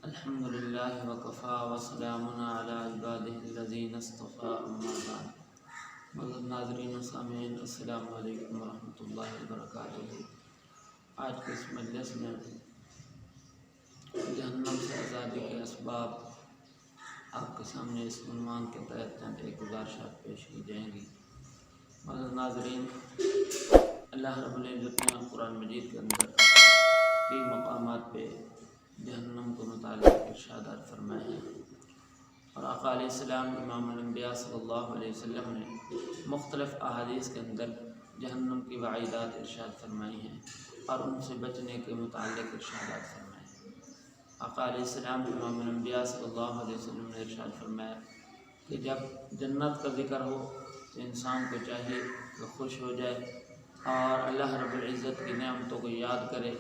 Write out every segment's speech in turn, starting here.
الحمدللہ وکفا وسلام علی عبادہ الذین اصطفیٰ اما بعد۔ معزز ناظرین و سامعین، السلام علیکم ورحمۃ اللہ وبرکاتہ۔ آج کے اس مجلس میں جہنم سے آزادی کے اسباب آپ کے سامنے اس عنوان کے تحت چند ایک گزارشات پیش کی جائیں گی۔ معزز ناظرین، اللہ رب العزت نے قرآن مجید کے اندر کئی مقامات پہ جہنم کو متعلق ارشادات فرمائے ہیں، اور آقا علیہ السلام امام الانبیاء صلی اللہ علیہ وسلم نے مختلف احادیث کے اندر جہنم کی وعیدات ارشاد فرمائی ہیں اور ان سے بچنے کے متعلق ارشادات فرمائے ہیں۔ آقا علیہ السلام امام الانبیاء صلی اللہ علیہ وسلم نے ارشاد فرمایا کہ جب جنت کا ذکر ہو تو انسان کو چاہیے کہ خوش ہو جائے اور اللہ رب العزت کی نعمتوں کو یاد کرے،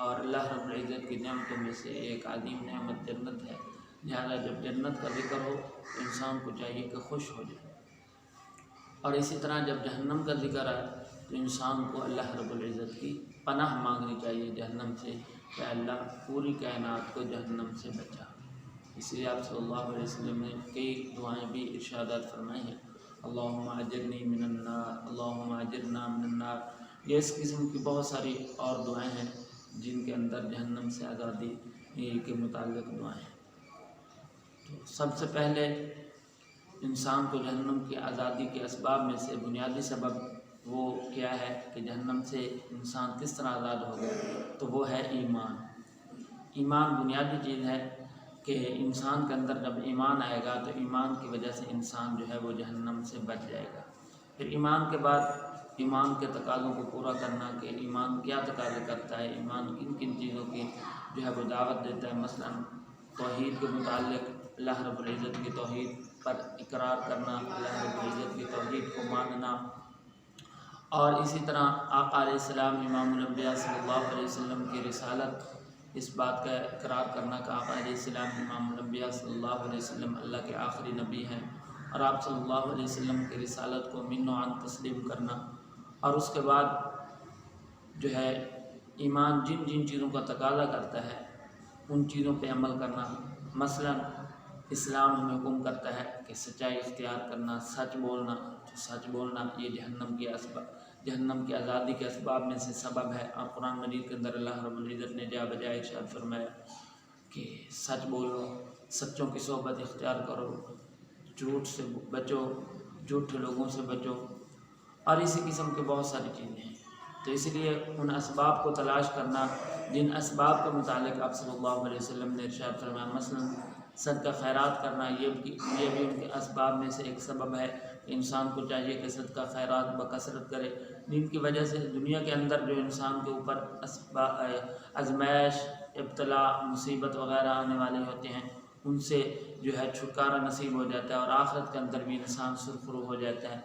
اور اللہ رب العزت کی نعمتوں میں سے ایک عظیم نعمت جنت ہے، لہذا جب جنت کا ذکر ہو تو انسان کو چاہیے کہ خوش ہو جائے، اور اسی طرح جب جہنم کا ذکر آئے تو انسان کو اللہ رب العزت کی پناہ مانگنی چاہیے جہنم سے، کہ اللہ پوری کائنات کو جہنم سے بچا۔ اس لیے آپ صلی اللہ علیہ وسلم نے کئی دعائیں بھی ارشادات فرمائی ہیں، اللہم اجرنی من النار، اللہم اجرنا من النار۔ یہ اس قسم کی بہت ساری اور دعائیں ہیں جن کے اندر جہنم سے آزادی کے متعلق دعائیں ہیں۔ تو سب سے پہلے انسان کو جہنم کی آزادی کے اسباب میں سے بنیادی سبب وہ کیا ہے کہ جہنم سے انسان کس طرح آزاد ہوگا، تو وہ ہے ایمان۔ ایمان بنیادی چیز ہے کہ انسان کے اندر جب ایمان آئے گا تو ایمان کی وجہ سے انسان جو ہے وہ جہنم سے بچ جائے گا۔ پھر ایمان کے بعد ایمان کے تقاضوں کو پورا کرنا، کہ ایمان کیا تقاضے کرتا ہے، ایمان کن کن چیزوں کی جو ہے وہ دعوت دیتا ہے، مثلا توحید کے متعلق اللہ رب العزت کی توحید پر اقرار کرنا، اللہ رب العزت کی توحید کو ماننا، اور اسی طرح آقا علیہ السلام امام الانبیاء صلی اللہ علیہ وسلم کی رسالت، اس بات کا اقرار کرنا کہ آقا علیہ السلام امام الانبیاء صلی اللہ علیہ وسلم اللہ کے آخری نبی ہیں، اور آپ صلی اللہ علیہ وسلم کی رسالت کو من و عن تسلیم کرنا، اور اس کے بعد جو ہے ایمان جن جن چیزوں کا تقاضا کرتا ہے ان چیزوں پہ عمل کرنا، مثلا اسلام ہمیں حکم کرتا ہے کہ سچائی اختیار کرنا، سچ بولنا، تو سچ بولنا یہ جہنم کی آزادی کے اسباب میں سے سبب ہے، اور قرآن مجید کے اندر اللہ رب العزت نے جا بجائے ارشاد فرمایا کہ سچ بولو، سچوں کی صحبت اختیار کرو، جھوٹ سے بچو، جھوٹے لوگوں سے بچو، اور اسی قسم کے بہت ساری چیزیں ہیں۔ تو اس لیے ان اسباب کو تلاش کرنا جن اسباب کے متعلق آپ صلی اللہ علیہ وسلم نے ارشاد فرمایا، مثلا صدقہ خیرات کرنا، یہ بھی ان کے اسباب میں سے ایک سبب ہے کہ انسان کو چاہیے کہ صدقہ خیرات بکثرت کرے، جن کی وجہ سے دنیا کے اندر جو انسان کے اوپر آزمائش، ابتلاء، مصیبت وغیرہ آنے والے ہوتے ہیں ان سے جو ہے چھٹکارا نصیب ہو جاتا ہے، اور آخرت کے اندر بھی انسان سرخرو ہو جاتا ہے۔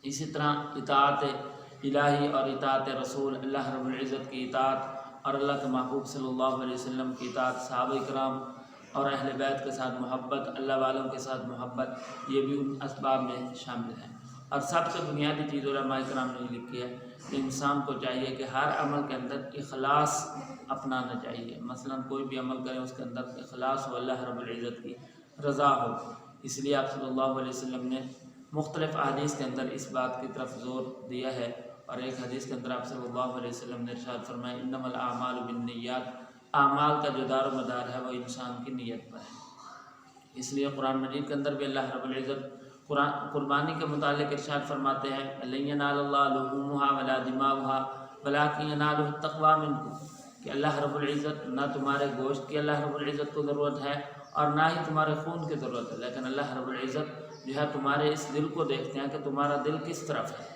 اسی طرح اطاعت الہی اور اطاعت رسول، اللہ رب العزت کی اطاعت اور اللہ کے محبوب صلی اللہ علیہ وسلم کی اطاعت، صحابہ کرام اور اہل بیت کے ساتھ محبت، اللہ والوں کے ساتھ محبت، یہ بھی ان اسباب میں شامل ہے۔ اور سب سے بنیادی چیز علماء کرام نے لکھی ہے کہ انسان کو چاہیے کہ ہر عمل کے اندر اخلاص اپنانا چاہیے، مثلا کوئی بھی عمل کرے اس کے اندر اخلاص ہو، اللہ رب العزت کی رضا ہو۔ اس لیے آپ صلی اللہ علیہ وسلم نے مختلف احادیث کے اندر اس بات کی طرف زور دیا ہے، اور ایک حدیث کے اندر آپ صلی اللہ علیہ وسلم نے ارشاد فرمایا انما الاعمال بالنیات، اعمال کا جو دار و مدار ہے وہ انسان کی نیت پر ہے۔ اس لیے قرآن مجید کے اندر بھی اللہ رب العزت قربانی کے متعلق ارشاد فرماتے ہیں لن ینال اللہ لحومها ولا دماؤها ولکن ینالہ التقوی منکم، کہ اللہ رب العزت نہ تمہارے گوشت کی اللہ رب العزت کو ضرورت ہے اور نہ ہی تمہارے خون کی ضرورت ہے، لیکن اللہ رب العزت جو ہے تمہارے اس دل کو دیکھتے ہیں کہ تمہارا دل کس طرف ہے۔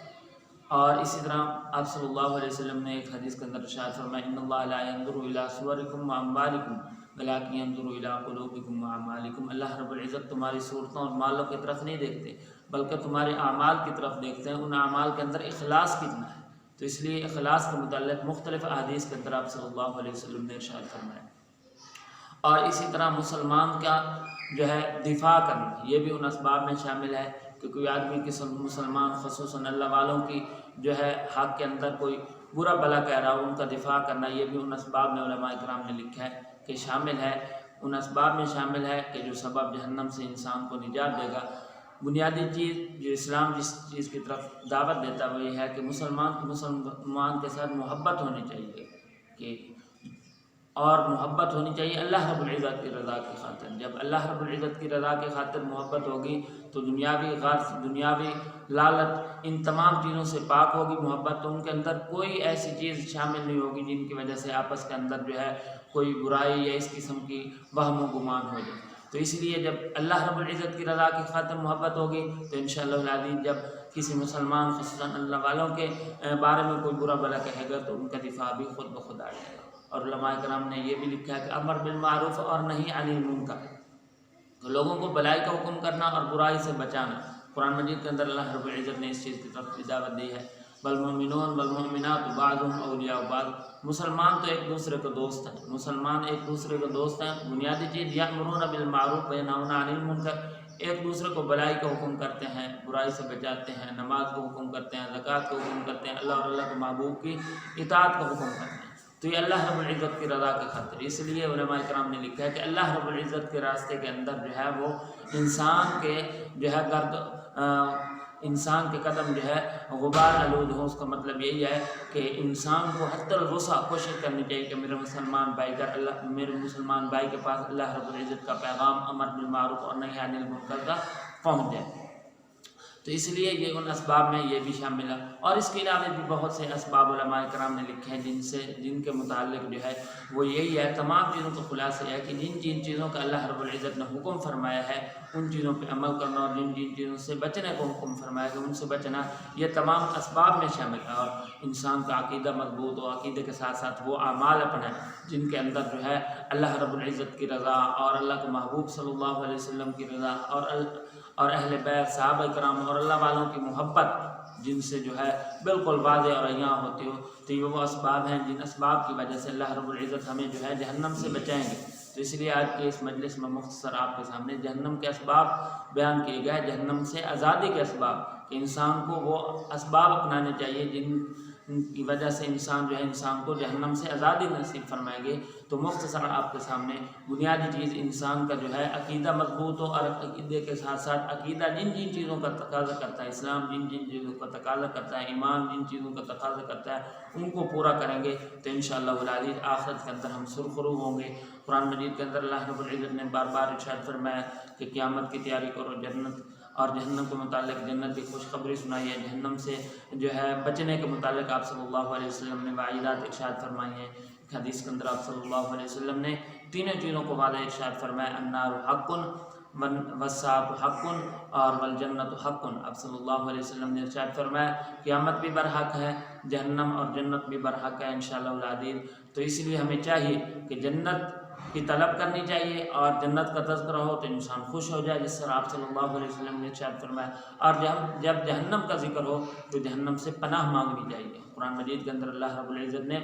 اور اسی طرح آپ صلی اللہ علیہ وسلم نے ایک حدیث کے اندر ارشاد فرمایا ان اللہ لا ينظر الى صورکم واموالکم ولکن ينظر الى قلوبکم واعمالکم، اللہ رب العزت تمہاری صورتوں اور مالوں کی طرف نہیں دیکھتے بلکہ تمہارے اعمال کی طرف دیکھتے ہیں، ان اعمال کے اندر اخلاص کتنا ہے۔ تو اس لیے اخلاص کے متعلق مختلف احادیث کے اندر آپ صلی اللہ علیہ وسلم نے ارشاد فرمایا، اور اسی طرح مسلمان کا جو ہے دفاع کرنا، یہ بھی ان اسباب میں شامل ہے کہ کوئی آدمی مسلمان خصوصاً اللہ والوں کی جو ہے حق کے اندر کوئی برا بھلا کہہ رہا ہو ان کا دفاع کرنا، یہ بھی ان اسباب میں علماء کرام نے لکھا ہے کہ شامل ہے، ان اسباب میں شامل ہے کہ جو سبب جہنم سے انسان کو نجات دے گا۔ بنیادی چیز جو اسلام جس چیز کی طرف دعوت دیتا ہے وہ یہ ہے کہ مسلمان کے ساتھ محبت ہونی چاہیے، کہ اور محبت ہونی چاہیے اللہ رب العزت کی رضا کی خاطر۔ جب اللہ رب العزت کی رضا کی خاطر محبت ہوگی تو دنیاوی غرض، دنیاوی لالچ، ان تمام چیزوں سے پاک ہوگی محبت، تو ان کے اندر کوئی ایسی چیز شامل نہیں ہوگی جن کی وجہ سے آپس کے اندر جو ہے کوئی برائی یا اس قسم کی وہم و گمان ہو جائے۔ تو اس لیے جب اللہ رب العزت کی رضا کی خاطر محبت ہوگی تو انشاءاللہ العزیز جب کسی مسلمان خصوصاً اللہ والوں کے بارے میں کوئی برا بھلا کہے گا تو ان کا دفاع بھی خود بخود آ جائے گا۔ اور علماء کرام نے یہ بھی لکھا ہے کہ امر بالمعروف اور نہی عن المنکر، تو لوگوں کو بھلائی کا حکم کرنا اور برائی سے بچانا۔ قرآن مجید کے اندر اللہ رب العزت نے اس چیز کی طرف بھی دعوت دی ہے، والمؤمنون والمؤمنات بعضهم اولیاء بعض، مسلمان تو ایک دوسرے کے دوست ہیں، مسلمان ایک دوسرے کے دوست ہیں۔ بنیادی چیز یأمرون بالمعروف وینہون عن المنکر، ایک دوسرے کو بھلائی کا حکم کرتے ہیں، برائی سے بچاتے ہیں، نماز کو حکم کرتے ہیں، زکوٰۃ کو حکم کرتے ہیں، اللہ اور اللہ کے محبوب کی اطاعت کا حکم کرتے ہیں۔ تو یہ اللہ رب العزت کی رضا کی خاطر، اس لیے علماء کرام نے لکھا ہے کہ اللہ رب العزت کے راستے کے اندر جو ہے وہ انسان کے جو ہے انسان کے قدم جو ہے غبار آلود ہو۔ اس کا مطلب یہی ہے کہ انسان کو حتی الوسع کوشش کرنی چاہیے کہ میرے مسلمان بھائی کے پاس اللہ رب العزت کا پیغام امر بالمعروف اور نہی عن المنکر کا پہنچ جائے۔ تو اس لیے یہ ان اسباب میں یہ بھی شامل ہے، اور اس کے علاوہ بھی بہت سے اسباب علماء کرام نے لکھے ہیں جن کے متعلق جو ہے وہ یہی ہے، تمام چیزوں کا خلاصہ ہے کہ جن چیزوں کا اللہ رب العزت نے حکم فرمایا ہے ان چیزوں پہ عمل کرنا، اور جن چیزوں سے بچنے کو حکم فرمایا کہ ان سے بچنا، یہ تمام اسباب میں شامل ہے۔ اور انسان کا عقیدہ مضبوط ہو، عقیدے کے ساتھ ساتھ وہ اعمال اپنائیں جن کے اندر جو ہے اللہ رب العزت کی رضا اور اللہ کے محبوب صلی اللہ علیہ وسلم کی رضا اور اہل بیت صحابہ کرام اور اللہ والوں کی محبت جن سے جو ہے بالکل واضح اور عیاں ہوتی ہو، تو یہ وہ اسباب ہیں جن اسباب کی وجہ سے اللہ رب العزت ہمیں جو ہے جہنم سے بچائیں گے۔ تو اس لیے آج کے اس مجلس میں مختصر آپ کے سامنے جہنم کے اسباب بیان کیے گئے، جہنم سے آزادی کے اسباب، کہ انسان کو وہ اسباب اپنانے چاہیے جن کی وجہ سے انسان جو ہے انسان کو جہنم سے آزادی نصیب فرمائیں گے۔ تو مختصر آپ کے سامنے بنیادی چیز انسان کا جو ہے عقیدہ مضبوط ہو، اور عقیدے کے ساتھ ساتھ عقیدہ جن چیزوں کا تقاضا کرتا ہے، اسلام جن چیزوں کا تقاضا کرتا ہے، ایمان جن چیزوں کا تقاضا کرتا ہے، ان کو پورا کریں گے تو انشاءاللہ العزیز آخرت کے اندر ہم سرخرو ہوں گے۔ قرآن مجید کے اندر اللہ رب العزت نے بار بار ارشاد فرمایا کہ قیامت کی تیاری کرو، جنت اور جہنم کے متعلق جنت کی خوشخبری سنائی ہے، جہنم سے جو ہے بچنے کے متعلق آپ صلی اللہ علیہ وسلم نے وعیدات ارشاد فرمائی ہیں۔ ایک حدیث کے اندر آپ صلی اللہ علیہ وسلم نے تینوں چیزوں کو واضح ارشاد فرمایا، النار حق والساعۃ حق اور والجنت حق۔ آپ صلی اللہ علیہ وسلم نے ارشاد فرمایا قیامت بھی برحق ہے، جہنم اور جنت بھی برحق ہے انشاءاللہ العزیز۔ تو اس لیے ہمیں چاہیے کہ جنت کی طلب کرنی چاہیے، اور جنت کا تذکرہ ہو تو انسان خوش ہو جائے، جس طرح آپ صلی اللہ علیہ وسلم نے ارشاد فرمایا، اور جب جہنم کا ذکر ہو تو جہنم سے پناہ مانگنی چاہیے۔ قرآن مجید کے اندر اللہ رب العزت نے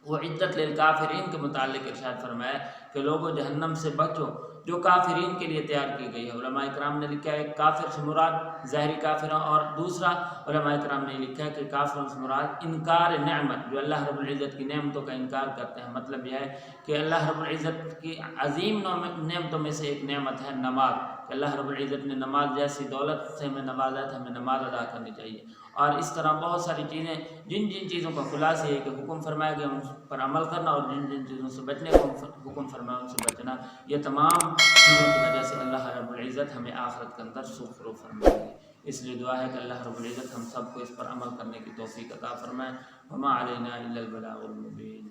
وہ عدت للکافرین کے متعلق ارشاد فرمایا کہ لوگوں جہنم سے بچو جو کافرین کے لیے تیار کی گئی ہے۔ علماء کرام نے لکھا ہے کافر سے مراد ظاہری کافر، اور دوسرا علماء کرام نے لکھا ہے کہ کافر سے مراد انکار نعمت، جو اللہ رب العزت کی نعمتوں کا انکار کرتے ہیں۔ مطلب یہ ہے کہ اللہ رب العزت کی عظیم نعمتوں میں سے ایک نعمت ہے نماز، کہ اللہ رب العزت نے نماز جیسی دولت سے ہمیں نوازا ہے، ہمیں نماز ادا کرنی چاہیے۔ اور اس طرح بہت ساری چیزیں جن چیزوں کا خلاصہ ہے کہ حکم فرمایا گیا ان پر عمل کرنا، اور جن چیزوں سے بچنے کا حکم فرمایا ان سے بچنا، یہ تمام چیزوں کی وجہ سے اللہ رب العزت ہمیں آخرت کے اندر سرخرو فرمائے گی۔ اس لیے دعا ہے کہ اللہ رب العزت ہم سب کو اس پر عمل کرنے کی توفیق عطا فرمائے۔ وما علینا الا البلاغ المبین۔